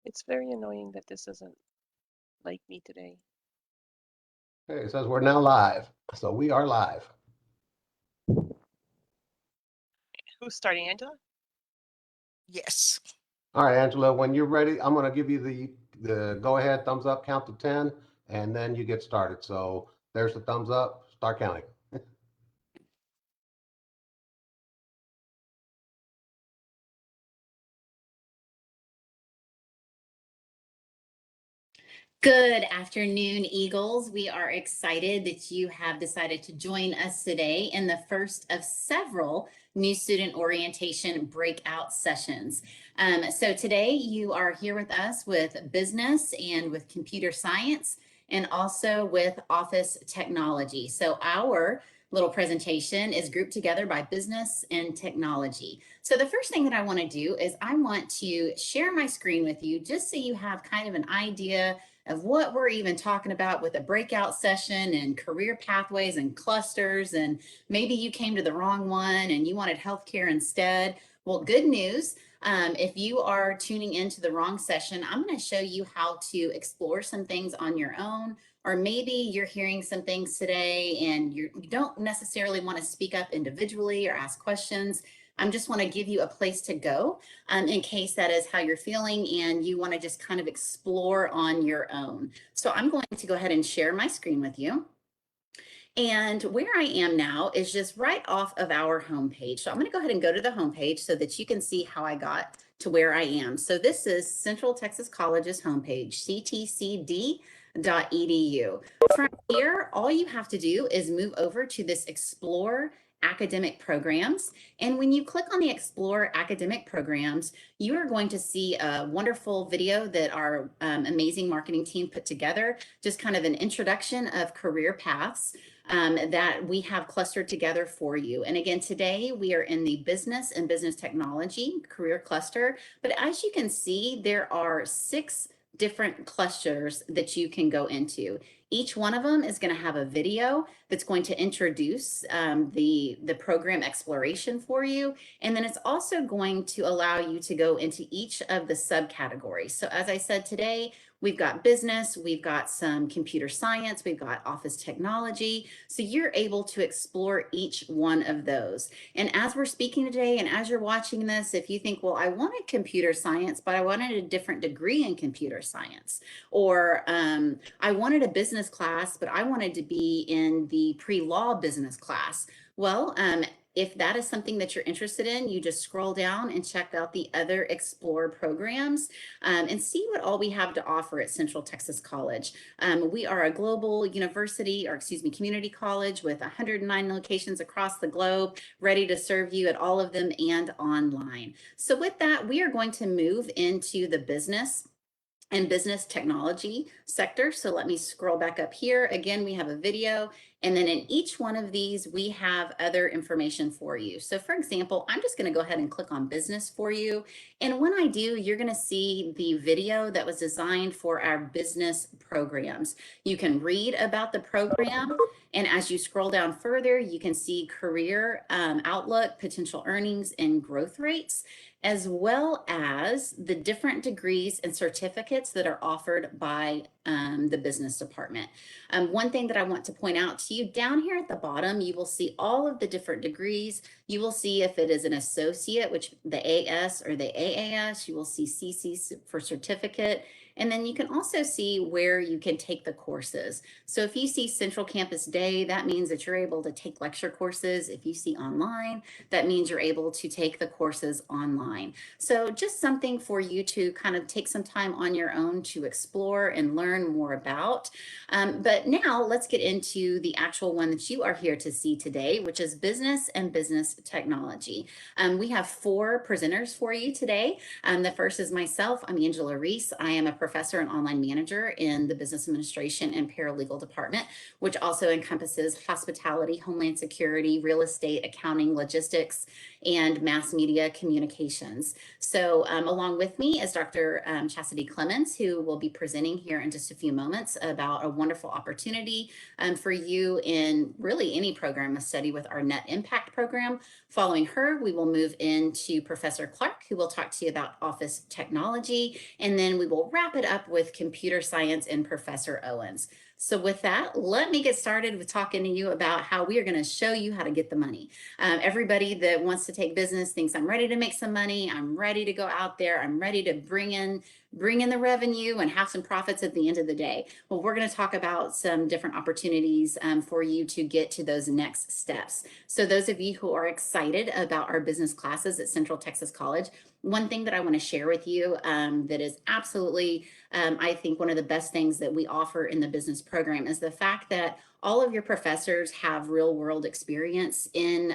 It's very annoying that this doesn't like me today. Okay, it says we're now live. So we are live. Who's starting, Angela? Yes. All right, Angela, when you're ready, I'm going to give you the go ahead thumbs up, count to 10, and then you get started. So there's the thumbs up, start counting. Good afternoon, Eagles. We are excited that you have decided to join us today in the first of several new student orientation breakout sessions. So today you are here with us with business and with computer science and also with office technology. So our little presentation is grouped together by business and technology. So the first thing that I want to do is I want to share my screen with you just so you have kind of an idea of what we're even talking about with a breakout session and career pathways and clusters. And maybe you came to the wrong one and you wanted healthcare instead. Well, good news. If you are tuning into the wrong session, I'm going to show you how to explore some things on your own. Or maybe you're hearing some things today and you don't necessarily want to speak up individually or ask questions. I just want to give you a place to go in case that is how you're feeling and you want to just kind of explore on your own. So I'm going to go ahead and share my screen with you. And where I am now is just right off of our homepage. So I'm going to go ahead and go to the homepage so that you can see how I got to where I am. So this is Central Texas College's homepage, ctcd.edu. From here, all you have to do is move over to this Explore Academic Programs. And when you click on the Explore Academic Programs, you are going to see a wonderful video that our amazing marketing team put together, just kind of an introduction of career paths that we have clustered together for you. And again, today we are in the business and business technology career cluster. But as you can see, there are 6 different clusters that you can go into. Each one of them is going to have a video that's going to introduce the program exploration for you. And then it's also going to allow you to go into each of the subcategories. So as I said today, we've got business, we've got some computer science, we've got office technology. So you're able to explore each one of those. And as we're speaking today, and as you're watching this, if you think, well, I wanted computer science, but I wanted a different degree in computer science, or I wanted a business class, but I wanted to be in the pre-law business class. Well, if that is something that you're interested in, you just scroll down and check out the other Explore programs and see what all we have to offer at Central Texas College. We are a global university, or excuse me, community college with 109 locations across the globe, ready to serve you at all of them and online. So with that, we are going to move into the business and business technology sector. So let me scroll back up here. Again, we have a video, and then in each one of these, we have other information for you. So for example, I'm just going to go ahead and click on business for you. And when I do, you're going to see the video that was designed for our business programs. You can read about the program. And as you scroll down further, you can see career outlook, potential earnings, and growth rates, as well as the different degrees and certificates that are offered by the business department. One thing that I want to point out to you, down here at the bottom, you will see all of the different degrees. You will see if it is an associate, which the AS or the AAS, you will see CC for certificate. And then you can also see where you can take the courses. So if you see Central Campus Day, that means that you're able to take lecture courses. If you see online, that means you're able to take the courses online. So just something for you to kind of take some time on your own to explore and learn more about. But now let's get into the actual one that you are here to see today, which is business and business technology. We have 4 presenters for you today. The first is myself. I'm Angela Reese. I am a professor and online manager in the business administration and paralegal department, which also encompasses hospitality, homeland security, real estate, accounting, logistics, and mass media communications. So along with me is Dr. Chastity Clemens, who will be presenting here in just a few moments about a wonderful opportunity for you in really any program of study with our Net Impact program. Following her, we will move into Professor Clark, who will talk to you about office technology, and then we will wrap it up with computer science and Professor Owens. So with that, let me get started with talking to you about how we are going to show you how to get the money. Everybody that wants to take business thinks I'm ready to make some money. I'm ready to go out there. I'm ready to bring in the revenue and have some profits at the end of the day. Well, we're going to talk about some different opportunities for you to get to those next steps. So those of you who are excited about our business classes at Central Texas College, one thing that I want to share with you that is absolutely, I think, one of the best things that we offer in the business program is the fact that all of your professors have real world experience in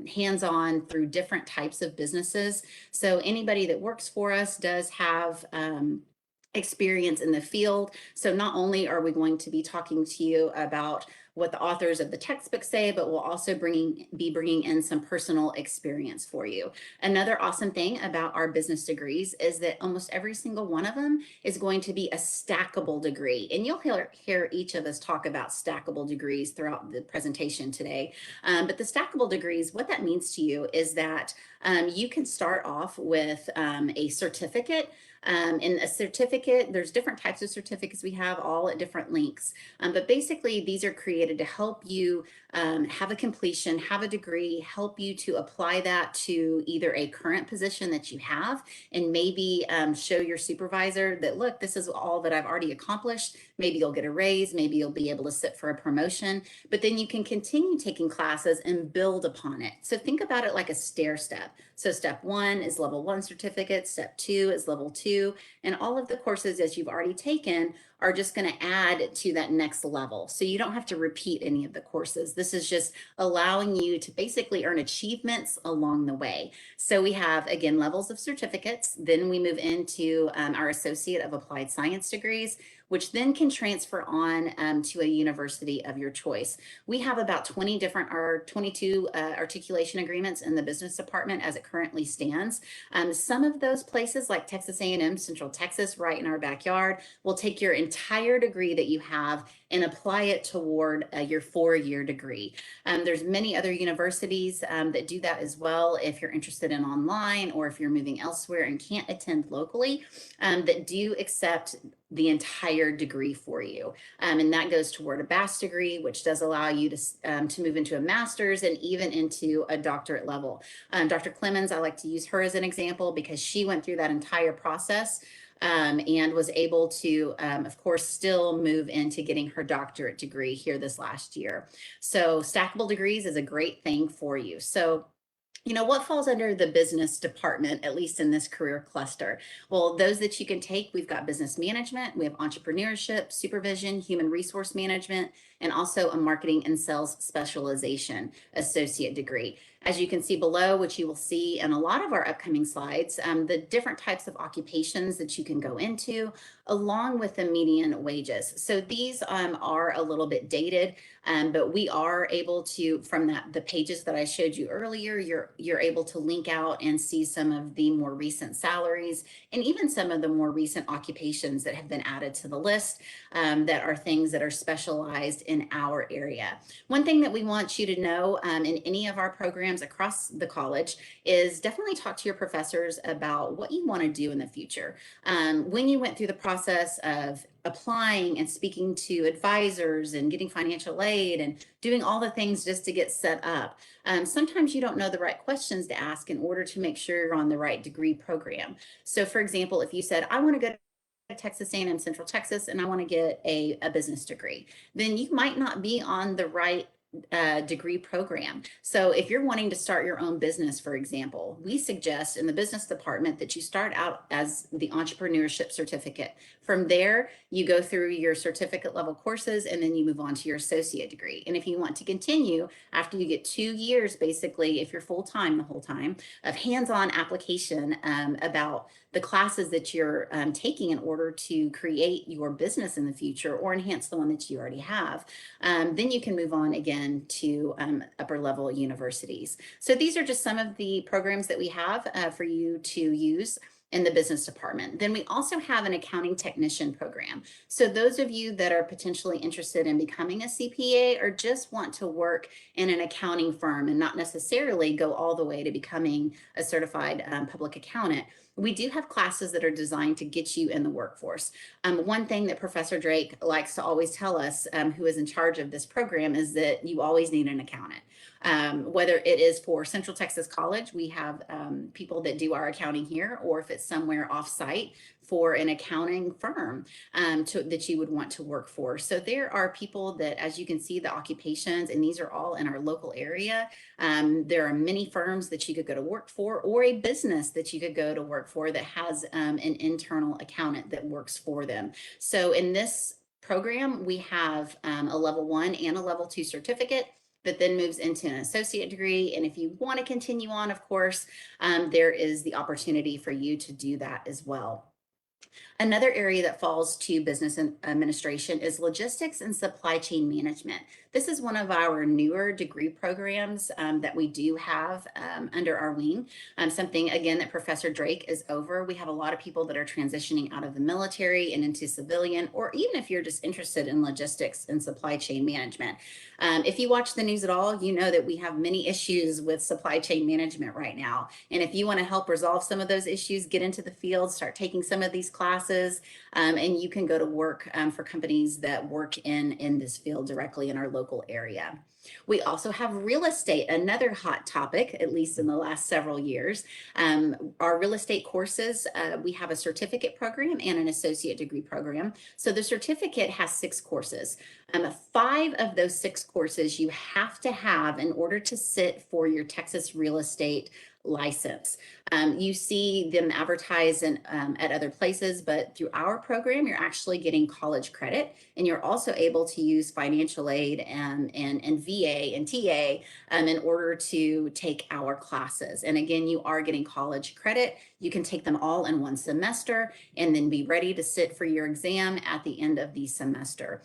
hands-on through different types of businesses. So anybody that works for us does have experience in the field. So not only are we going to be talking to you about what the authors of the textbook say, but we'll also be bringing in some personal experience for you. Another awesome thing about our business degrees is that almost every single one of them is going to be a stackable degree. And you'll hear each of us talk about stackable degrees throughout the presentation today. But the stackable degrees, what that means to you is that you can start off with a certificate. In a certificate, there's different types of certificates we have, all at different links. But basically, these are created to help you have a completion, have a degree, help you to apply that to either a current position that you have, and maybe show your supervisor that, look, this is all that I've already accomplished. Maybe you'll get a raise, maybe you'll be able to sit for a promotion, but then you can continue taking classes and build upon it. So think about it like a stair step. So step 1 is level 1 certificate, step 2 is level 2, and all of the courses that you've already taken are just going to add to that next level. So you don't have to repeat any of the courses. This is just allowing you to basically earn achievements along the way. So we have, again, levels of certificates. Then we move into our Associate of Applied Science degrees, which then can transfer on to a university of your choice. We have about 22 articulation agreements in the business department as it currently stands. Some of those places, like Texas A&M, Central Texas, right in our backyard, will take your entire degree that you have and apply it toward your 4-year degree. There's many other universities that do that as well if you're interested in online or if you're moving elsewhere and can't attend locally, that do accept the entire degree for you. And that goes toward a BAS degree, which does allow you to move into a master's and even into a doctorate level. Dr. Clemens, I like to use her as an example because she went through that entire process and was able to, of course, still move into getting her doctorate degree here this last year. So stackable degrees is a great thing for you. So what falls under the business department, at least in this career cluster? Well, those that you can take, we've got business management, we have entrepreneurship, supervision, human resource management, and also a marketing and sales specialization associate degree. As you can see below, which you will see in a lot of our upcoming slides, the different types of occupations that you can go into, along with the median wages. So these are a little bit dated, but we are able to, from the pages that I showed you earlier, you're able to link out and see some of the more recent salaries and even some of the more recent occupations that have been added to the list that are things that are specialized in our area. One thing that we want you to know in any of our programs across the college is definitely talk to your professors about what you want to do in the future. When you went through the process of applying and speaking to advisors and getting financial aid and doing all the things just to get set up, sometimes you don't know the right questions to ask in order to make sure you're on the right degree program. So for example, if you said, I want to go to Texas A&M Central Texas and I want to get a business degree, then you might not be on the right degree program. So if you're wanting to start your own business, for example, we suggest in the business department that you start out as the entrepreneurship certificate. From there, you go through your certificate level courses and then you move on to your associate degree. And if you want to continue after you get 2 years, basically, if you're full-time the whole time, of hands-on application about the classes that you're taking in order to create your business in the future or enhance the one that you already have, then you can move on again to upper level universities. So these are just some of the programs that we have for you to use. in the business department. Then we also have an accounting technician program. So those of you that are potentially interested in becoming a CPA or just want to work in an accounting firm and not necessarily go all the way to becoming a certified public accountant, we do have classes that are designed to get you in the workforce. One thing that Professor Drake likes to always tell us, who is in charge of this program, is that you always need an accountant. Whether it is for Central Texas College, we have people that do our accounting here, or if it's somewhere off-site for an accounting firm that you would want to work for. So there are people that, as you can see, the occupations, and these are all in our local area. There are many firms that you could go to work for, or a business that you could go to work for that has an internal accountant that works for them. So in this program, we have a level 1 and a level 2 certificate that then moves into an associate degree. And if you want to continue on, of course, there is the opportunity for you to do that as well. Another area that falls to business administration is logistics and supply chain management. This is one of our newer degree programs that we do have under our wing. Something, again, that Professor Drake is over. We have a lot of people that are transitioning out of the military and into civilian, or even if you're just interested in logistics and supply chain management. If you watch the news at all, you know that we have many issues with supply chain management right now. And if you want to help resolve some of those issues, get into the field, start taking some of these classes, and you can go to work for companies that work in this field directly in our local area. We also have real estate, another hot topic, at least in the last several years. Our real estate courses, we have a certificate program and an associate degree program. So the certificate has 6 courses. 5 of those 6 courses you have to have in order to sit for your Texas real estate license. You see them advertised at other places, but through our program, you're actually getting college credit, and you're also able to use financial aid and VA and TA in order to take our classes. And again, you are getting college credit. You can take them all in one semester and then be ready to sit for your exam at the end of the semester.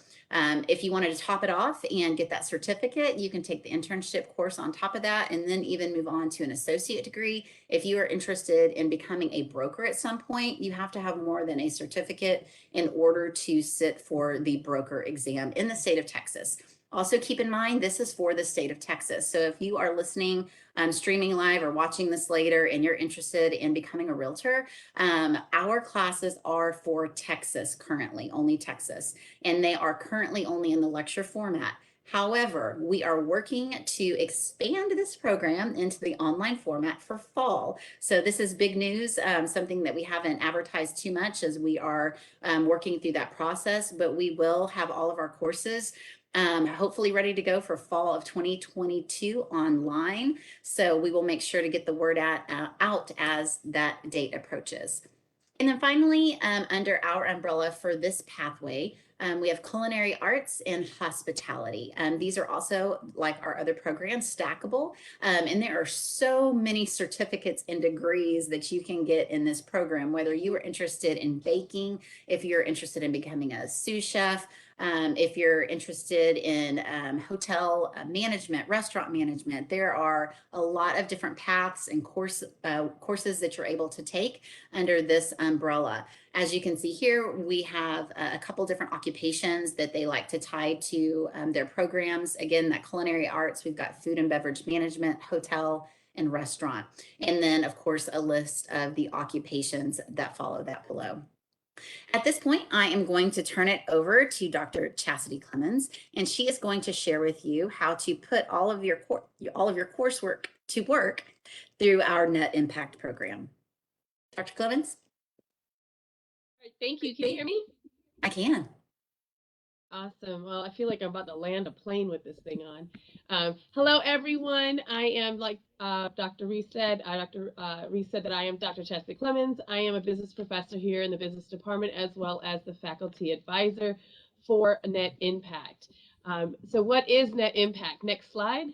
If you wanted to top it off and get that certificate, you can take the internship course on top of that and then even move on to an associate degree. If you are interested in becoming a broker at some point, you have to have more than a certificate in order to sit for the broker exam in the state of Texas. Also keep in mind, this is for the state of Texas. So if you are listening, streaming live or watching this later and you're interested in becoming a realtor, our classes are for Texas currently, only Texas, and they are currently only in the lecture format. However, we are working to expand this program into the online format for fall. So this is big news, something that we haven't advertised too much as we are working through that process, but we will have all of our courses hopefully ready to go for fall of 2022 online. So we will make sure to get the word out as that date approaches. And then finally, under our umbrella for this pathway, we have culinary arts and hospitality. These are also, like our other programs, stackable. And there are so many certificates and degrees that you can get in this program, whether you are interested in baking, if you're interested in becoming a sous chef, if you're interested in hotel management, restaurant management. There are a lot of different paths and courses that you're able to take under this umbrella. As you can see here, we have a couple different occupations that they like to tie to their programs. Again, that culinary arts, we've got food and beverage management, hotel, and restaurant. And then, of course, a list of the occupations that follow that below. At this point, I am going to turn it over to Dr. Chastity Clemens, and she is going to share with you how to put all of your coursework to work through our Net Impact program. Dr. Clemens? Thank you. Can you hear me? I can. Awesome. Well, I feel like I'm about to land a plane with this thing on. Hello, everyone. I am, like Dr. Reese said, that I am Dr. Chastity Clemens. I am a business professor here in the business department, as well as the faculty advisor for Net Impact. So what is Net Impact? Next slide.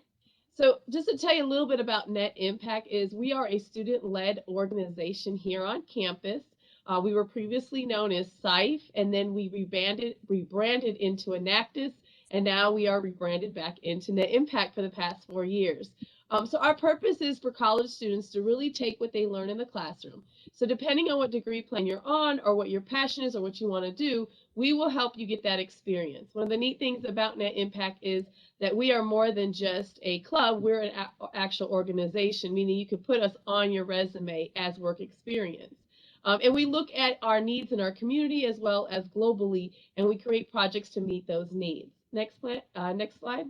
So just to tell you a little bit about Net Impact is we are a student-led organization here on campus. We were previously known as SIFE, and then we rebranded into Enactus, and now we are rebranded back into Net Impact for the past 4 years. So our purpose is for college students to really take what they learn in the classroom. So depending on what degree plan you're on or what your passion is or what you want to do, we will help you get that experience. One of the neat things about Net Impact is that we are more than just a club. We're an actual organization, meaning you could put us on your resume as work experience. And we look at our needs in our community as well as globally, and we create projects to meet those needs. Next slide.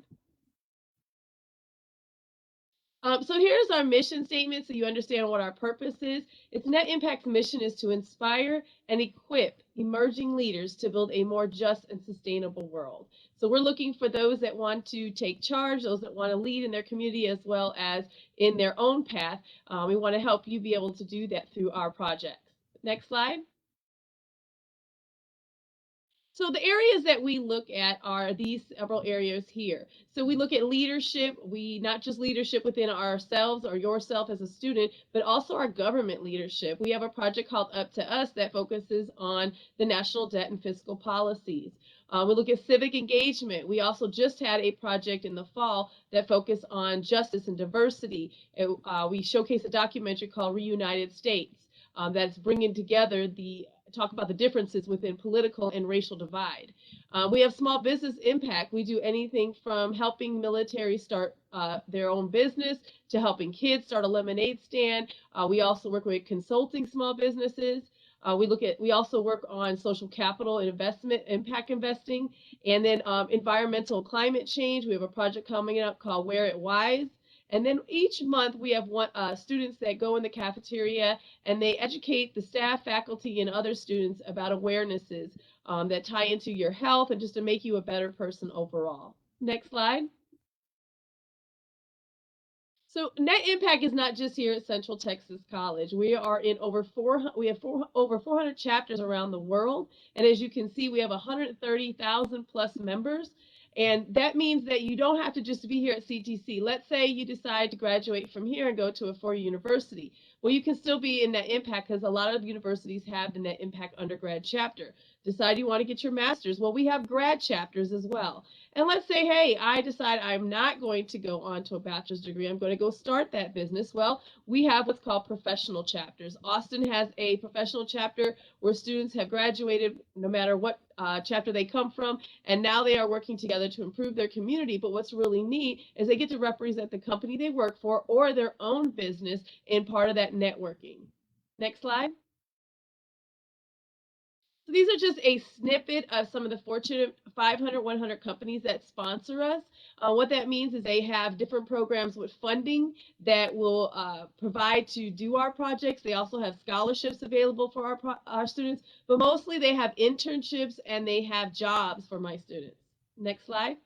So here's our mission statement so you understand what our purpose is. It's Net Impact's mission is to inspire and equip emerging leaders to build a more just and sustainable world. So we're looking for those that want to take charge, those that want to lead in their community as well as in their own path. We want to help you be able to do that through our projects. Next slide. So the areas that we look at are these several areas here. So we look at leadership, not just leadership within ourselves or yourself as a student, but also our government leadership. We have a project called Up to Us that focuses on the national debt and fiscal policies. We look at civic engagement. We also just had a project in the fall that focused on justice and diversity. We showcased a documentary called Reunited States that's bringing together talk about the differences within political and racial divide. We have small business impact. We do anything from helping military start their own business to helping kids start a lemonade stand. We also work with consulting small businesses. We also work on social capital and investment, impact investing, and then environmental climate change. We have a project coming up called Wear It Wise. And then each month we have students that go in the cafeteria and they educate the staff, faculty, and other students about awarenesses that tie into your health and just to make you a better person overall. Next slide. So Net Impact is not just here at Central Texas College. We are in over 400 chapters around the world. And as you can see, we have 130,000 plus members. And that means that you don't have to just be here at CTC. Let's say you decide to graduate from here and go to a four-year university. Well, you can still be in Net Impact because a lot of universities have the Net Impact undergrad chapter. Decide you want to get your master's. Well, we have grad chapters as well. And let's say, hey, I decide I'm not going to go on to a bachelor's degree. I'm going to go start that business. Well, we have what's called professional chapters. Austin has a professional chapter where students have graduated no matter what chapter they come from, and now they are working together to improve their community. But what's really neat is they get to represent the company they work for or their own business in part of that networking. Next slide. So these are just a snippet of some of the Fortune 500, 100 companies that sponsor us. What that means is they have different programs with funding that will provide to do our projects. They also have scholarships available for our students, but mostly they have internships and they have jobs for my students. Next slide.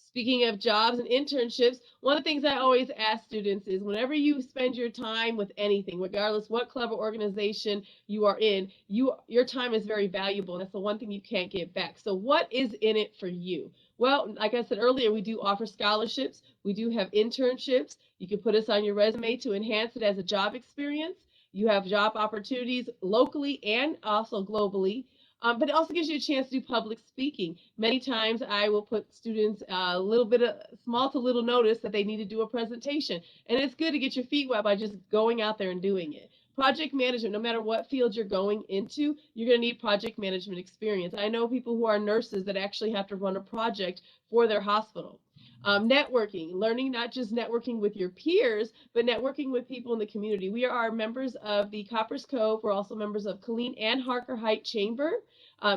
Speaking of jobs and internships, one of the things I always ask students is whenever you spend your time with anything, regardless what club or organization you are in, your time is very valuable. That's the one thing you can't get back. So what is in it for you? Well, like I said earlier, we do offer scholarships. We do have internships. You can put us on your resume to enhance it as a job experience. You have job opportunities locally and also globally. But it also gives you a chance to do public speaking. Many times I will put students a little bit of small to little notice that they need to do a presentation. And it's good to get your feet wet by just going out there and doing it. Project management, no matter what field you're going into, you're going to need project management experience. I know people who are nurses that actually have to run a project for their hospital. Networking, learning not just networking with your peers, but networking with people in the community. We are members of the Coppers Cove. We're also members of Killeen and Harker Height Chamber.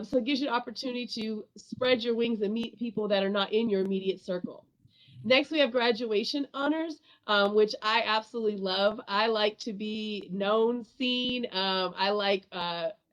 So it gives you an opportunity to spread your wings and meet people that are not in your immediate circle. Next, we have graduation honors, which I absolutely love. I like to be known, seen. I like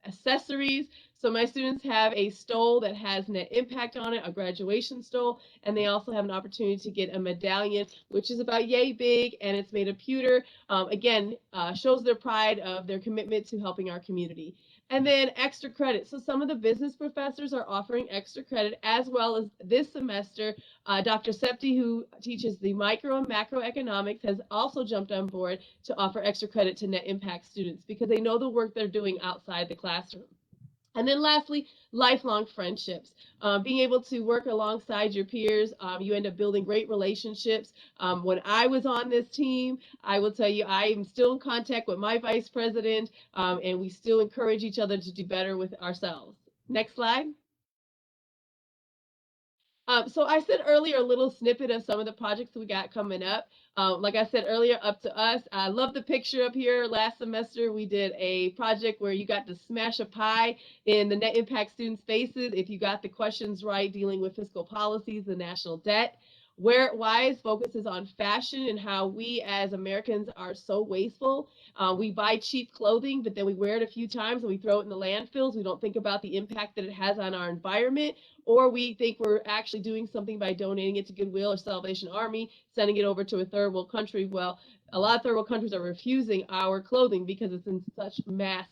accessories. So my students have a stole that has Net Impact on it, a graduation stole, and they also have an opportunity to get a medallion, which is about yay big, and it's made of pewter. Again, shows their pride of their commitment to helping our community. And then extra credit. So some of the business professors are offering extra credit, as well as this semester, Dr. Septi, who teaches the micro and macroeconomics, has also jumped on board to offer extra credit to Net Impact students because they know the work they're doing outside the classroom. And then lastly, lifelong friendships. Being able to work alongside your peers, you end up building great relationships. When I was on this team, I will tell you, I am still in contact with my vice president, and we still encourage each other to do better with ourselves. Next slide. So I said earlier a little snippet of some of the projects we got coming up. Like I said earlier, up to us. I love the picture up here. Last semester, we did a project where you got to smash a pie in the net impact student spaces if you got the questions right dealing with fiscal policies, the national debt. Where It Wise focuses on fashion and how we as Americans are so wasteful. We buy cheap clothing, but then we wear it a few times and we throw it in the landfills. We don't think about the impact that it has on our environment, or we think we're actually doing something by donating it to Goodwill or Salvation Army, sending it over to a third world country. Well, a lot of third world countries are refusing our clothing because it's in such mass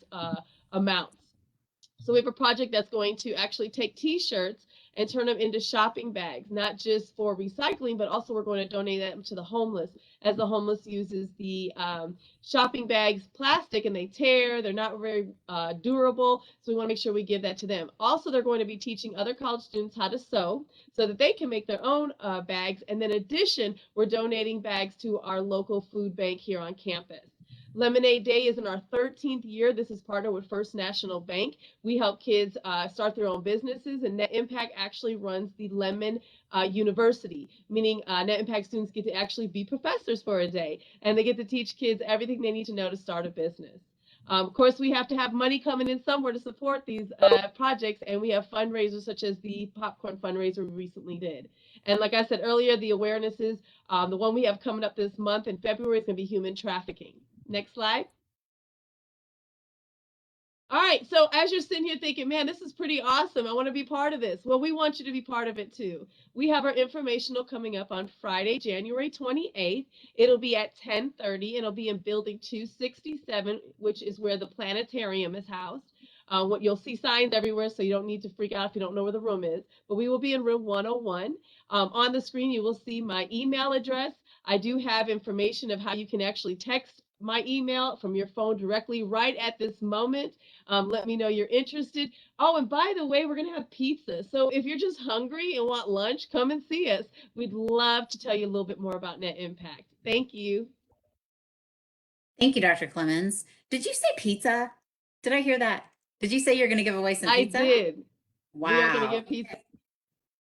amounts. So we have a project that's going to actually take t-shirts and turn them into shopping bags, not just for recycling, but also we're going to donate them to the homeless, as the homeless uses the shopping bags plastic and they tear, they're not very durable. So we want to make sure we give that to them. Also, they're going to be teaching other college students how to sew so that they can make their own bags. And then in addition, we're donating bags to our local food bank here on campus. Lemonade Day is in our 13th year. This is partnered with First National Bank. We help kids start their own businesses, and Net Impact actually runs the Lemon University, meaning Net Impact students get to actually be professors for a day, and they get to teach kids everything they need to know to start a business. Of course, we have to have money coming in somewhere to support these projects, and we have fundraisers such as the popcorn fundraiser we recently did. And like I said earlier, the awareness is the one we have coming up this month in February is going to be human trafficking. Next slide. All right, so as you're sitting here thinking, man, this is pretty awesome. I want to be part of this. Well, we want you to be part of it too. We have our informational coming up on Friday, January 28th. It'll be at 10:30. It'll be in building 267, which is where the planetarium is housed. What you'll see signs everywhere, so you don't need to freak out if you don't know where the room is. But we will be in room 101. On the screen, you will see my email address. I do have information of how you can actually text my email from your phone directly right at this moment. Let me know you're interested. Oh, and by the way, we're going to have pizza. So if you're just hungry and want lunch, come and see us. We'd love to tell you a little bit more about Net Impact. Thank you. Thank you, Dr. Clemens. Did you say pizza? Did I hear that? Did you say you're going to give away some pizza? I did. Wow. We are going to give pizza.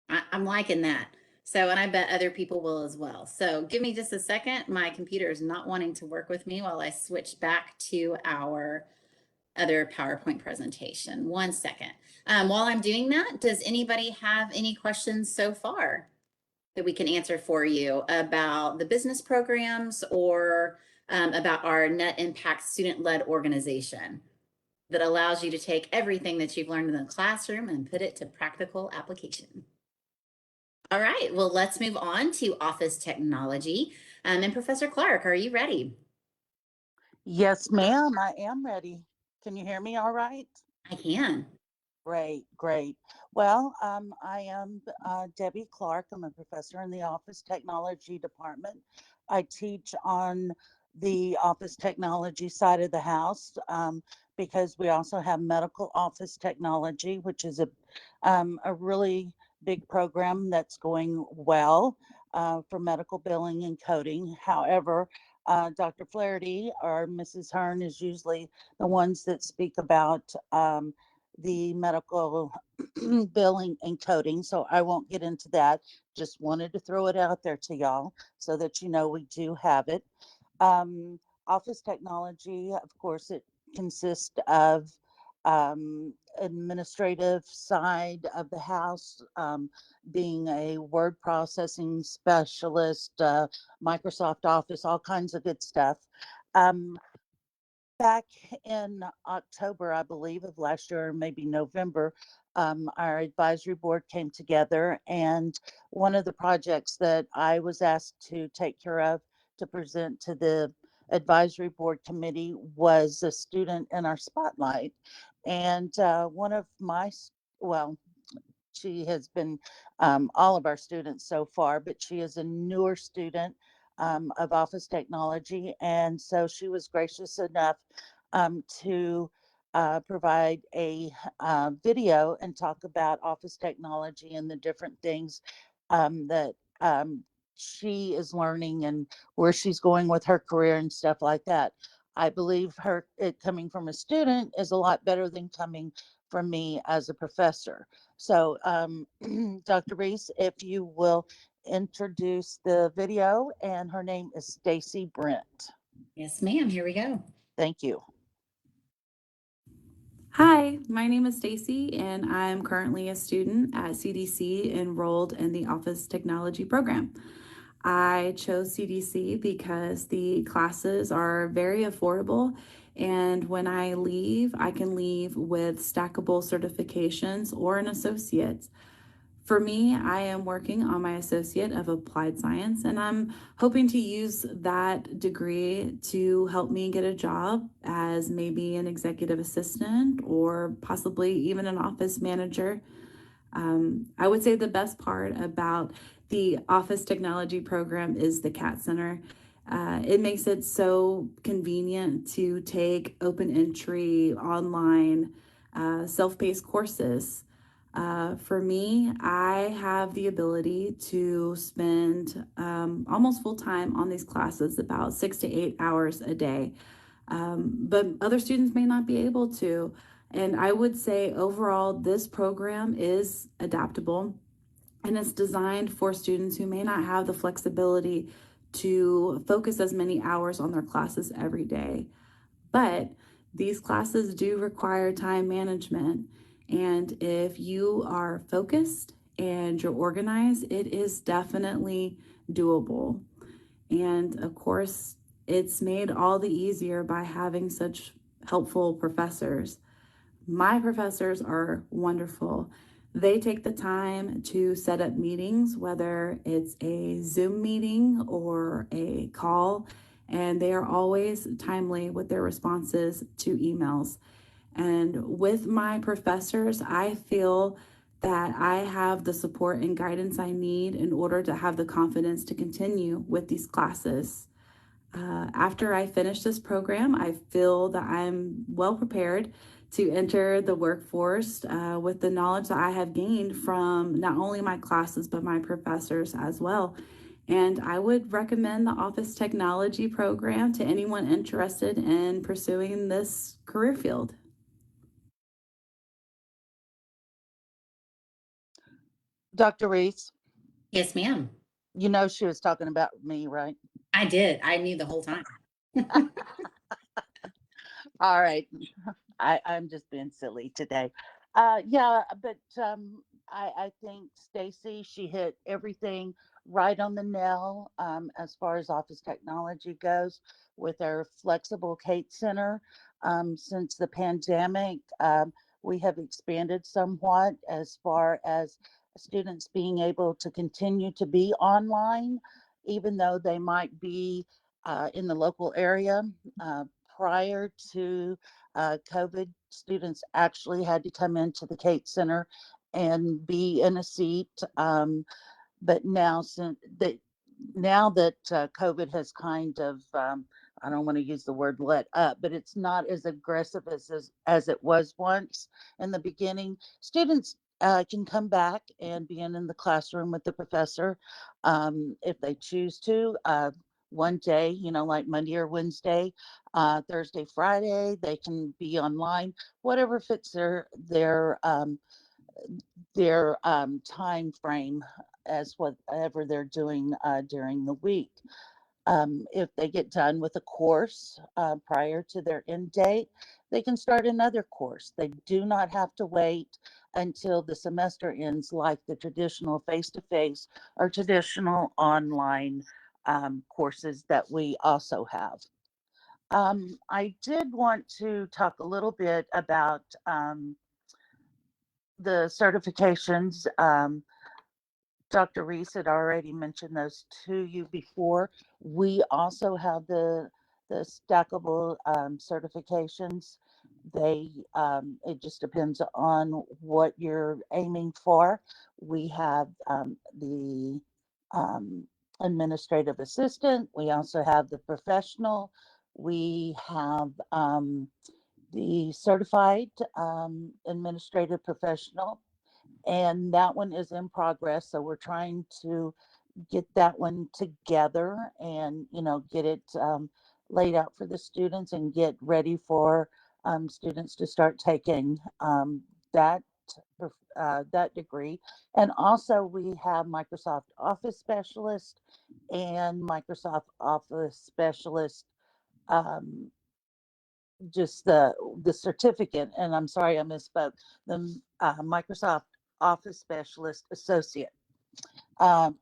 I'm liking that. So, and I bet other people will as well. So give me just a second. My computer is not wanting to work with me while I switch back to our other PowerPoint presentation. 1 second. While I'm doing that, does anybody have any questions so far that we can answer for you about the business programs or about our Net Impact student-led organization that allows you to take everything that you've learned in the classroom and put it to practical application? All right, well, let's move on to office technology. And Professor Clark, are you ready? Yes, ma'am, I am ready. Can you hear me all right? I can. Great, great. Well, I am Debbie Clark. I'm a professor in the Office Technology Department. I teach on the office technology side of the house because we also have medical office technology, which is a really big program that's going well for medical billing and coding. However, Dr. Flaherty or Mrs. Hearn is usually the ones that speak about the medical billing and coding. So I won't get into that. Just wanted to throw it out there to y'all so that you know we do have it. Office technology, of course, it consists of administrative side of the house, being a word processing specialist, Microsoft Office, all kinds of good stuff. Back in October, I believe, of last year, or maybe November, our advisory board came together, and one of the projects that I was asked to take care of to present to the advisory board committee was a student in our spotlight. And one of my, well, she has been all of our students so far, but she is a newer student of office technology. And so she was gracious enough to provide a video and talk about office technology and the different things that she is learning and where she's going with her career and stuff like that. I believe it coming from a student is a lot better than coming from me as a professor. So, Dr. Reese, if you will introduce the video, and her name is Stacy Brent. Yes, ma'am. Here we go. Thank you. Hi, my name is Stacy, and I'm currently a student at CTC enrolled in the Office Technology program. I chose CTC because the classes are very affordable, and when I leave, I can leave with stackable certifications or an associate's. For me, I am working on my Associate of Applied Science, and I'm hoping to use that degree to help me get a job as maybe an executive assistant or possibly even an office manager. I would say the best part about the Office Technology program is the CAT Center. It makes it so convenient to take open entry, online, self-paced courses. For me, I have the ability to spend almost full time on these classes, about 6 to 8 hours a day. But other students may not be able to. And I would say overall, this program is adaptable and it's designed for students who may not have the flexibility to focus as many hours on their classes every day. But these classes do require time management. And if you are focused and you're organized, it is definitely doable. And of course, it's made all the easier by having such helpful professors. My professors are wonderful. They take the time to set up meetings, whether it's a Zoom meeting or a call, and they are always timely with their responses to emails. And with my professors, I feel that I have the support and guidance I need in order to have the confidence to continue with these classes. After I finish this program, I feel that I'm well prepared to enter the workforce with the knowledge that I have gained from not only my classes, but my professors as well. And I would recommend the Office Technology program to anyone interested in pursuing this career field. Dr. Reese, Yes, ma'am. you know she was talking about me, right? I did. I knew the whole time. All right. I'm just being silly today. Yeah, but I think Stacy, she hit everything right on the nail as far as office technology goes with our flexible Kate Center. Since the pandemic, we have expanded somewhat as far as students being able to continue to be online, even though they might be in the local area. Prior to COVID, students actually had to come into the Kate Center and be in a seat. But now that COVID has kind of, I don't want to use the word let up, but it's not as aggressive as it was once in the beginning. Students can come back and be in the classroom with the professor if they choose to. One day, like Monday or Wednesday, Thursday, Friday, they can be online, whatever fits their time frame as whatever they're doing during the week. If they get done with a course prior to their end date, they can start another course. They do not have to wait until the semester ends like the traditional face-to-face or traditional online courses that we also have. I did want to talk a little bit about the certifications. Dr. Reese had already mentioned those to you before. We also have the stackable certifications. It just depends on what you're aiming for. We have the um, administrative assistant. We also have the professional. We have the certified administrative professional, and that one is in progress. So we're trying to get that one together and, get it laid out for the students and get ready for students to start taking that that degree. And also we have Microsoft Office Specialist and Microsoft Office Specialist, just the certificate. And I'm sorry I misspoke. The Microsoft Office Specialist Associate. Um,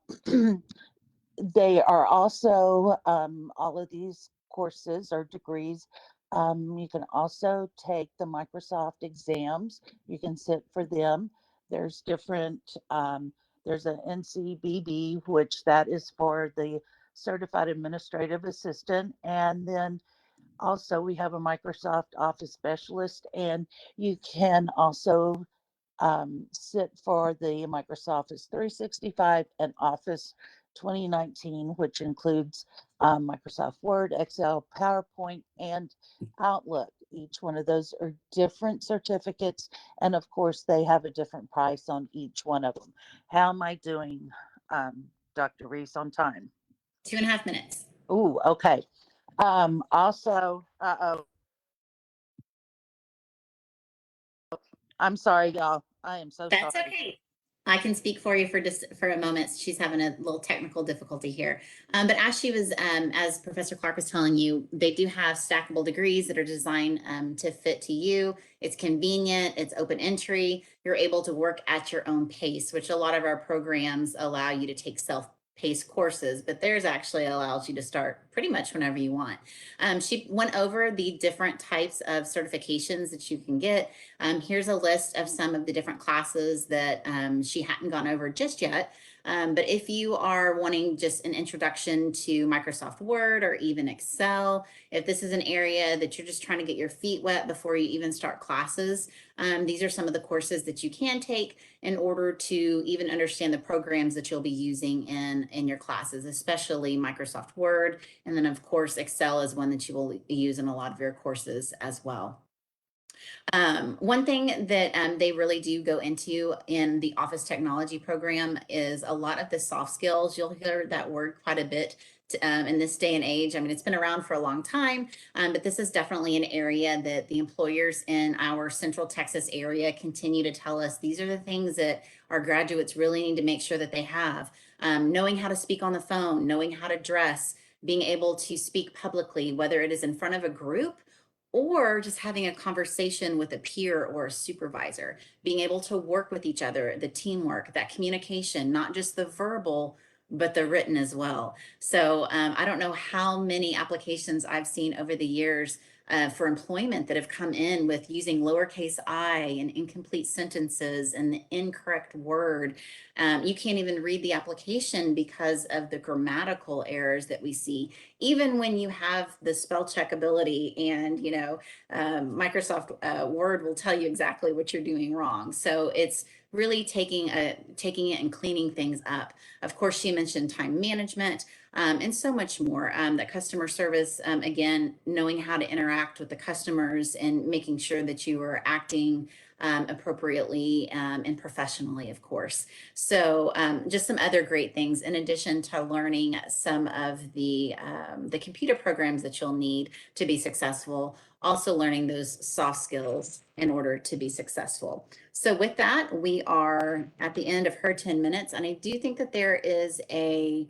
they are also, all of these courses or degrees, you can also take the Microsoft exams. You can sit for them. There's different, there's an NCBB, which that is for the Certified Administrative Assistant. And then also we have a Microsoft Office Specialist, and you can also sit for the Microsoft 365 and Office 2019, which includes Microsoft Word, Excel, PowerPoint, and Outlook. Each one of those are different certificates, and of course, they have a different price on each one of them. How am I doing, Dr. Reese, on time? 2.5 minutes. Ooh, okay. Also, I'm sorry, y'all. I am so That's sorry. okay. I can speak for you for just for a moment. She's having a little technical difficulty here. But as she was, as Professor Clark was telling you, they do have stackable degrees that are designed to fit to you. It's convenient, it's open entry. You're able to work at your own pace, which a lot of our programs allow you to take self-paced courses, but theirs actually allows you to start pretty much whenever you want. She went over the different types of certifications that you can get. Here's a list of some of the different classes that she hadn't gone over just yet. But if you are wanting just an introduction to Microsoft Word or even Excel, if this is an area that you're just trying to get your feet wet before you even start classes, these are some of the courses that you can take in order to even understand the programs that you'll be using in your classes, especially Microsoft Word. And then of course, Excel is one that you will use in a lot of your courses as well. One thing that they really do go into in the office technology program is a lot of the soft skills. You'll hear that word quite a bit in this day and age. I mean, it's been around for a long time, but this is definitely an area that the employers in our Central Texas area continue to tell us these are the things that our graduates really need to make sure that they have. Knowing how to speak on the phone, knowing how to dress, being able to speak publicly, whether it is in front of a group or just having a conversation with a peer or a supervisor, being able to work with each other, the teamwork, that communication, not just the verbal, but the written as well. So I don't know how many applications I've seen over the years for employment that have come in with using lowercase I and incomplete sentences and the incorrect word. You can't even read the application because of the grammatical errors that we see, even when you have the spell check ability and, Microsoft Word will tell you exactly what you're doing wrong. So it's really taking it and cleaning things up. Of course, she mentioned time management and so much more. That customer service, again, knowing how to interact with the customers and making sure that you are acting appropriately and professionally, of course. So just some other great things in addition to learning some of the computer programs that you'll need to be successful, also learning those soft skills in order to be successful. So with that, we are at the end of her 10 minutes. And I do think that there is a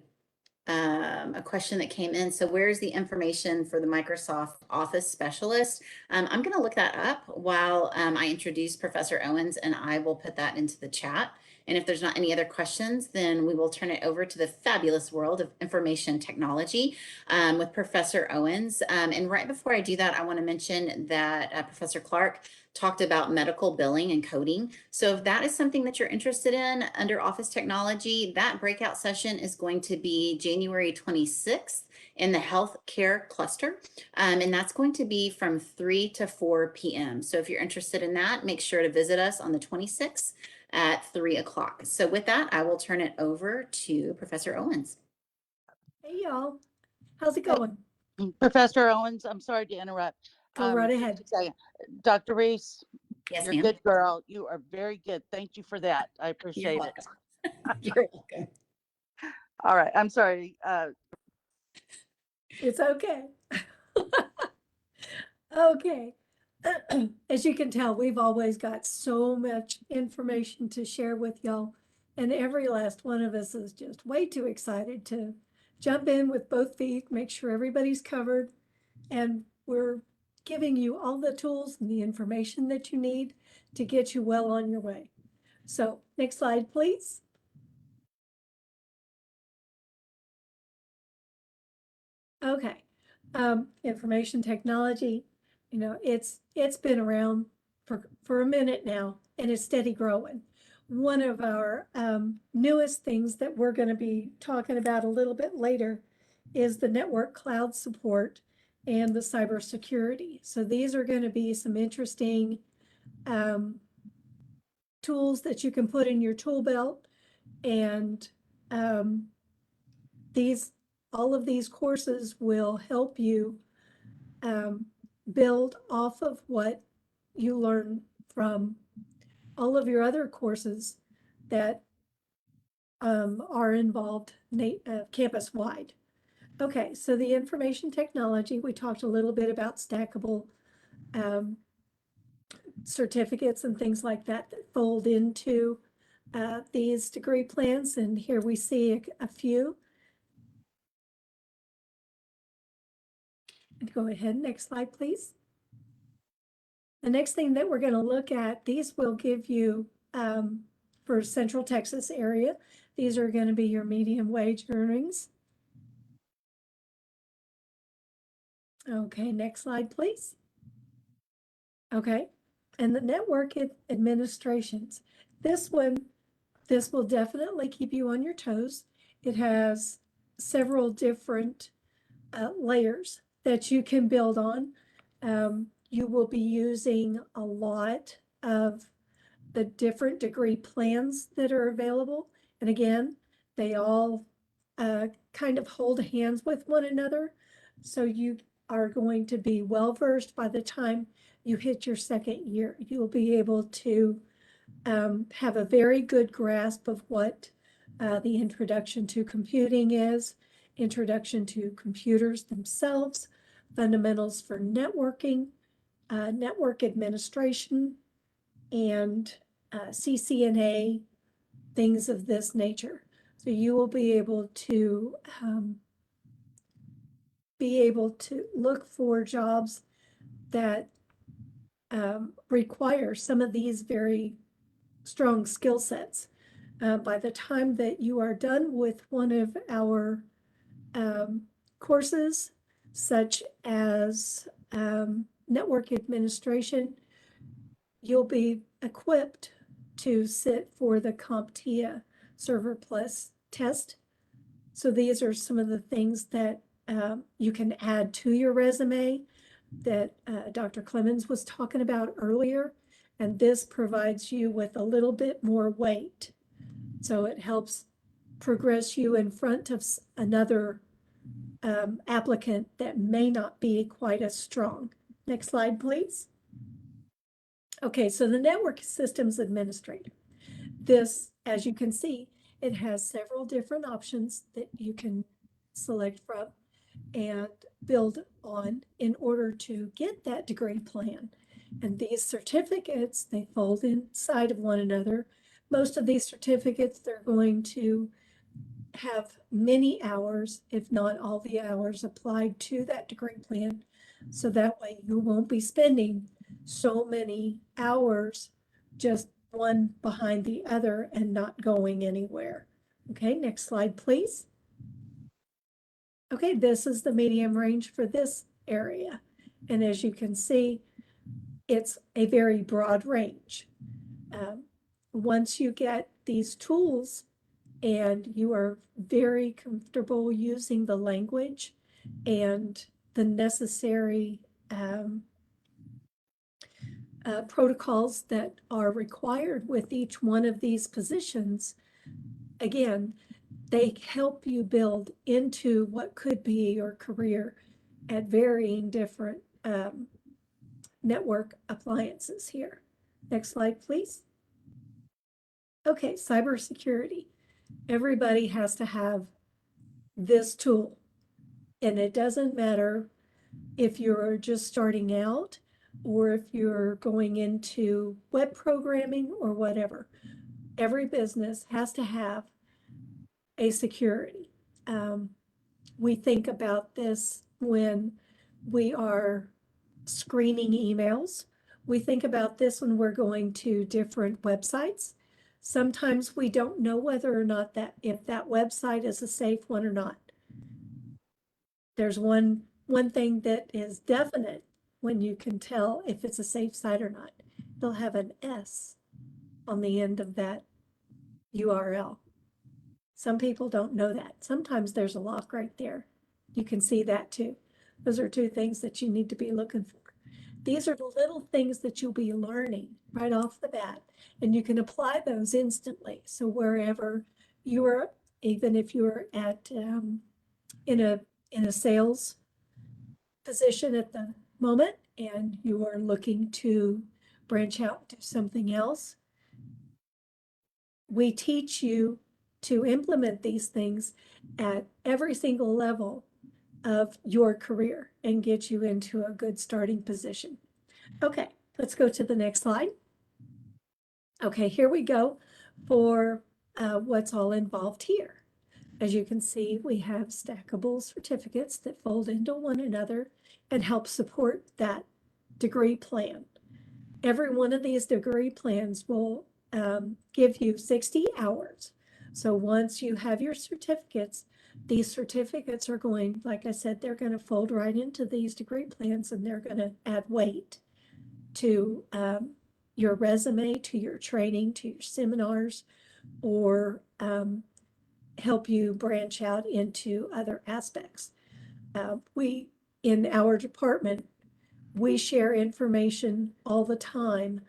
question that came in. So where's the information for the Microsoft Office Specialist? I'm going to look that up while I introduce Professor Owens, and I will put that into the chat. And if there's not any other questions, then we will turn it over to the fabulous world of information technology with Professor Owens. And right before I do that, I want to mention that Professor Clark talked about medical billing and coding. So if that is something that you're interested in under office technology, that breakout session is going to be January 26th in the healthcare cluster. And that's going to be from 3 to 4 p.m. So if you're interested in that, make sure to visit us on the 26th at 3 o'clock. So with that, I will turn it over to Professor Owens. Hey y'all, how's it going? Professor Owens, I'm sorry to interrupt. Go right just ahead. a second. Dr. Reese, Yes, you're a ma'am. good girl. You are very good. Thank you for that. I You're appreciate it. welcome. You're welcome. All right. I'm sorry. It's okay. Okay. As you can tell, we've always got so much information to share with y'all. And every last one of us is just way too excited to jump in with both feet, make sure everybody's covered. And we're giving you all the tools and the information that you need to get you well on your way. So next slide, please. Okay. Information technology, you know, it's been around for a minute now, and it's steady growing. One of our newest things that we're going to be talking about a little bit later is the network cloud support and the cybersecurity. So these are going to be some interesting tools that you can put in your tool belt, and all of these courses will help you build off of what you learn from all of your other courses that are involved campus-wide. Okay, so the information technology, we talked a little bit about stackable certificates and things like that that fold into these degree plans, and here we see a few. And go ahead, next slide, please. The next thing that we're going to look at, these will give you, for Central Texas area, these are going to be your median wage earnings. Okay, next slide, please. Okay, and the network administrations. This will definitely keep you on your toes. It has several different layers that you can build on. You will be using a lot of the different degree plans that are available. And again, they all kind of hold hands with one another. So you are going to be well versed by the time you hit your second year. You'll be able to have a very good grasp of what the introduction to computing is, introduction to computers themselves, fundamentals for networking, network administration, and CCNA, things of this nature. So you will be able to look for jobs that require some of these very strong skill sets. By the time that you are done with one of our courses, such as network administration, you'll be equipped to sit for the CompTIA Server Plus test. So these are some of the things that you can add to your resume that Dr. Clemens was talking about earlier. And this provides you with a little bit more weight. So it helps progress you in front of another applicant that may not be quite as strong. Next slide, please. Okay, so the network systems administrator. This, as you can see, it has several different options that you can select from and build on in order to get that degree plan. And these certificates, they fold inside of one another. Most of these certificates, they're going to have many hours, if not all the hours, applied to that degree plan. So that way you won't be spending so many hours just one behind the other and not going anywhere. Okay, next slide, please. Okay, this is the medium range for this area. And as you can see, it's a very broad range. Once you get these tools and you are very comfortable using the language and the necessary protocols that are required with each one of these positions, again, they help you build into what could be your career at varying different network appliances here. Next slide, please. Okay, cybersecurity. Everybody has to have this tool. And it doesn't matter if you're just starting out or if you're going into web programming or whatever. Every business has to have a security. We think about this when we are screening emails. We think about this when we're going to different websites. Sometimes we don't know whether or not if that website is a safe one or not. There's one thing that is definite when you can tell if it's a safe site or not. They'll have an S on the end of that URL. Some people don't know that. Sometimes there's a lock right there. You can see that too. Those are two things that you need to be looking for. These are the little things that you'll be learning right off the bat, and you can apply those instantly. So wherever you are, even if you're at in a sales position at the moment and you are looking to branch out to something else, we teach you to implement these things at every single level of your career and get you into a good starting position. Okay, let's go to the next slide. Okay, here we go for what's all involved here. As you can see, we have stackable certificates that fold into one another and help support that degree plan. Every one of these degree plans will give you 60 hours. So once you have your certificates, these certificates are going, like I said, they're going to fold right into these degree plans, and they're going to add weight to your resume, to your training, to your seminars, or help you branch out into other aspects. We, in our department, we share information all the time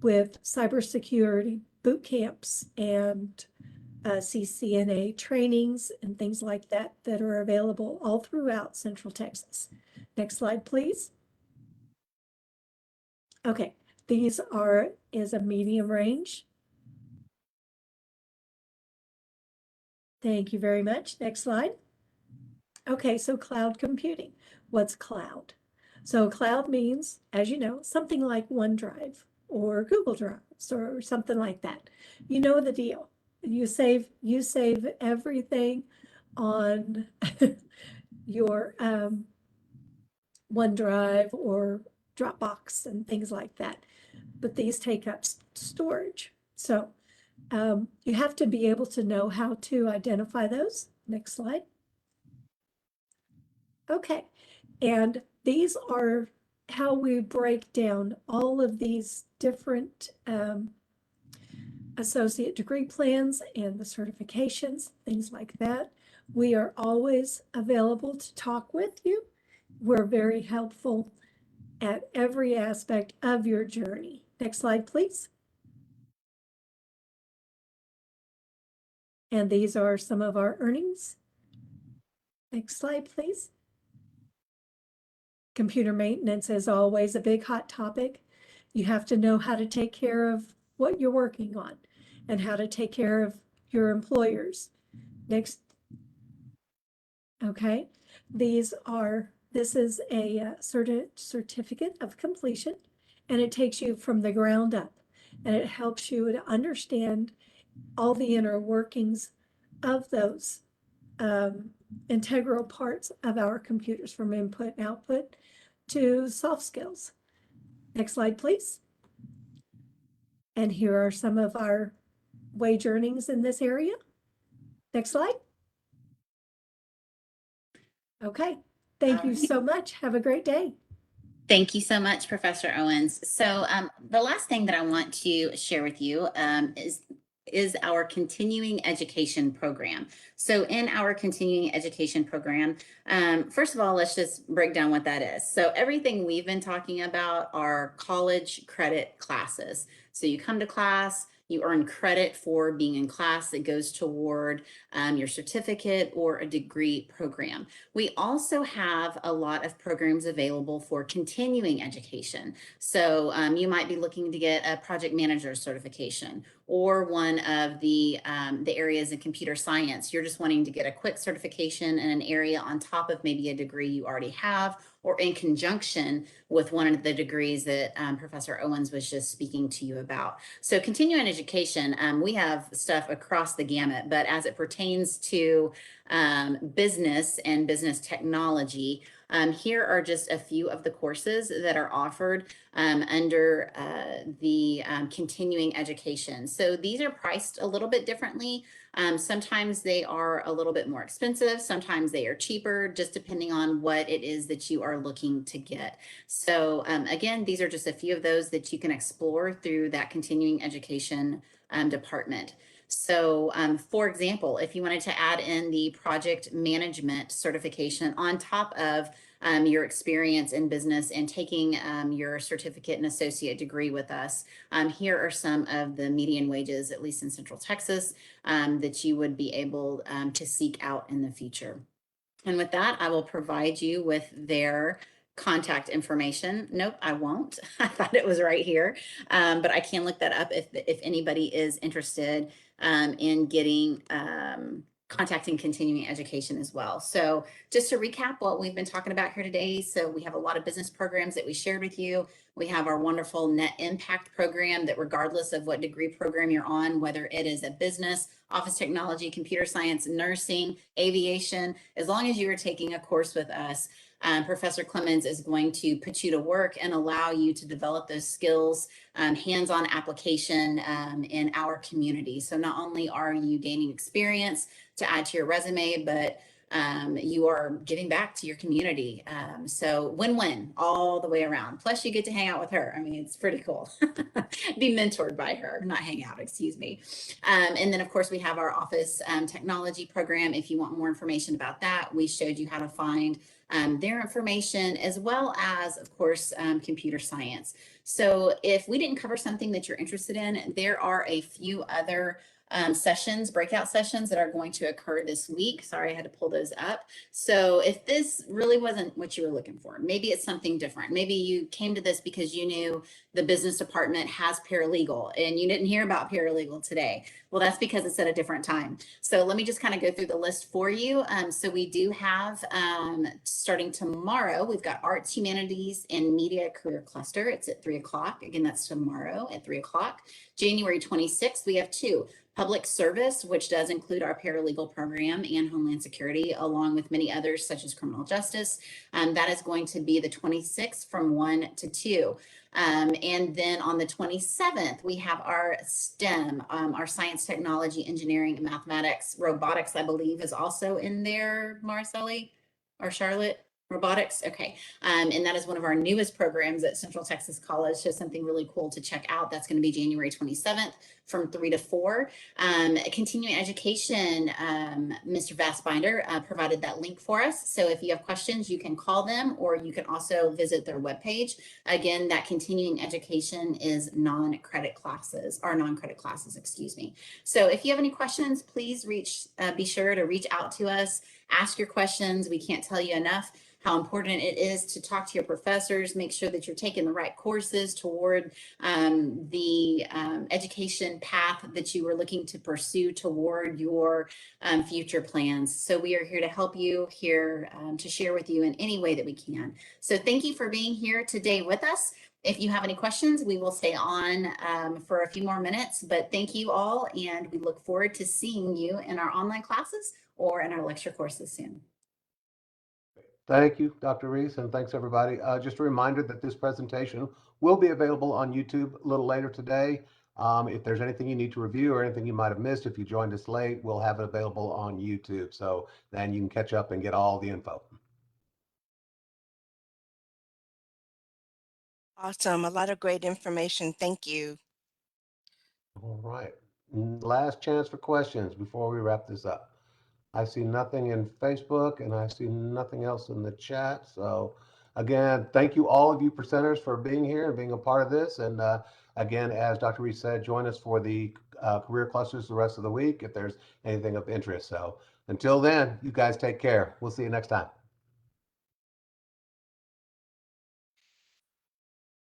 with cybersecurity boot camps and CCNA trainings and things like that that are available all throughout Central Texas. Next slide, please. Okay, these is a medium range. Thank you very much. Next slide. Okay, so cloud computing. What's cloud? So cloud means, as you know, something like OneDrive or Google Drives or something like that. You know the deal. You save everything on your OneDrive or Dropbox and things like that. But these take up storage. So you have to be able to know how to identify those. Next slide. Okay, and these are how we break down all of these different associate degree plans and the certifications, things like that. We are always available to talk with you. We're very helpful at every aspect of your journey. Next slide, please. And these are some of our earnings. Next slide, please. Computer maintenance is always a big hot topic. You have to know how to take care of what you're working on and how to take care of your employers. Next. Okay, this is a certificate of completion, and it takes you from the ground up, and it helps you to understand all the inner workings of those integral parts of our computers, from input and output to soft skills. Next slide, please. And here are some of our wage earnings in this area. Next slide. Okay, thank you so much. Have a great day. Thank you so much, Professor Owens. So the last thing that I want to share with you is our continuing education program. So in our continuing education program, first of all, let's just break down what that is. So everything we've been talking about are college credit classes. So you come to class, you earn credit for being in class that goes toward your certificate or a degree program. We also have a lot of programs available for continuing education. So you might be looking to get a project manager certification or one of the areas in computer science. You're just wanting to get a quick certification in an area on top of maybe a degree you already have, or in conjunction with one of the degrees that Professor Owens was just speaking to you about. So continuing education, we have stuff across the gamut, but as it pertains to business and business technology, here are just a few of the courses that are offered under the continuing education. So these are priced a little bit differently. Sometimes they are a little bit more expensive. Sometimes they are cheaper, just depending on what it is that you are looking to get. So again, these are just a few of those that you can explore through that continuing education department. So for example, if you wanted to add in the project management certification on top of your experience in business and taking your certificate and associate degree with us, here are some of the median wages, at least in Central Texas, that you would be able to seek out in the future. And with that, I will provide you with their contact information. Nope, I won't. I thought it was right here, but I can look that up if anybody is interested in getting contacting continuing education as well. So just to recap what we've been talking about here today. So we have a lot of business programs that we shared with you. We have our wonderful Net Impact program that regardless of what degree program you're on, whether it is a business, office technology, computer science, nursing, aviation, as long as you are taking a course with us, Professor Clemens is going to put you to work and allow you to develop those skills, hands-on application in our community. So not only are you gaining experience to add to your resume, but you are giving back to your community. So win-win all the way around. Plus you get to hang out with her. I mean, it's pretty cool. Be mentored by her, not hang out, excuse me. And then of course we have our office technology program. If you want more information about that, we showed you how to find their information, as well as, of course, computer science. So if we didn't cover something that you're interested in, there are a few other sessions, breakout sessions that are going to occur this week. Sorry, I had to pull those up. So if this really wasn't what you were looking for, maybe it's something different. Maybe you came to this because you knew the business department has paralegal and you didn't hear about paralegal today. Well, that's because it's at a different time. So let me just kind of go through the list for you. So we do have, starting tomorrow, we've got Arts, Humanities, and Media Career Cluster. It's at 3 o'clock. Again, that's tomorrow at 3 o'clock. January 26th, we have 2. Public service, which does include our paralegal program and Homeland Security, along with many others such as criminal justice. That is going to be the 26th from 1 to 2. And then on the 27th, we have our STEM, our science, technology, engineering, and mathematics. Robotics, I believe, is also in there, Marcelli or Charlotte. Robotics, okay. And that is one of our newest programs at Central Texas College. So something really cool to check out. That's going to be January 27th from 3 to 4. Continuing education, Mr. Vastbinder provided that link for us. So if you have questions, you can call them, or you can also visit their webpage. Again, that continuing education is non-credit classes, excuse me. So if you have any questions, please be sure to reach out to us, ask your questions. We can't tell you enough how important it is to talk to your professors, make sure that you're taking the right courses toward the education path that you are looking to pursue toward your future plans. So we are here to help you, here to share with you in any way that we can. So thank you for being here today with us. If you have any questions, we will stay on for a few more minutes, but thank you all, and we look forward to seeing you in our online classes or in our lecture courses soon. Thank you, Dr. Reese, and thanks everybody. Just a reminder that this presentation will be available on YouTube a little later today. If there's anything you need to review or anything you might have missed, if you joined us late, we'll have it available on YouTube. So then you can catch up and get all the info. Awesome. A lot of great information. Thank you. All right. Last chance for questions before we wrap this up. I see nothing in Facebook, and I see nothing else in the chat. So again, thank you all of you presenters for being here and being a part of this. And again, as Dr. Reese said, join us for the career clusters the rest of the week if there's anything of interest. So until then, you guys take care. We'll see you next time.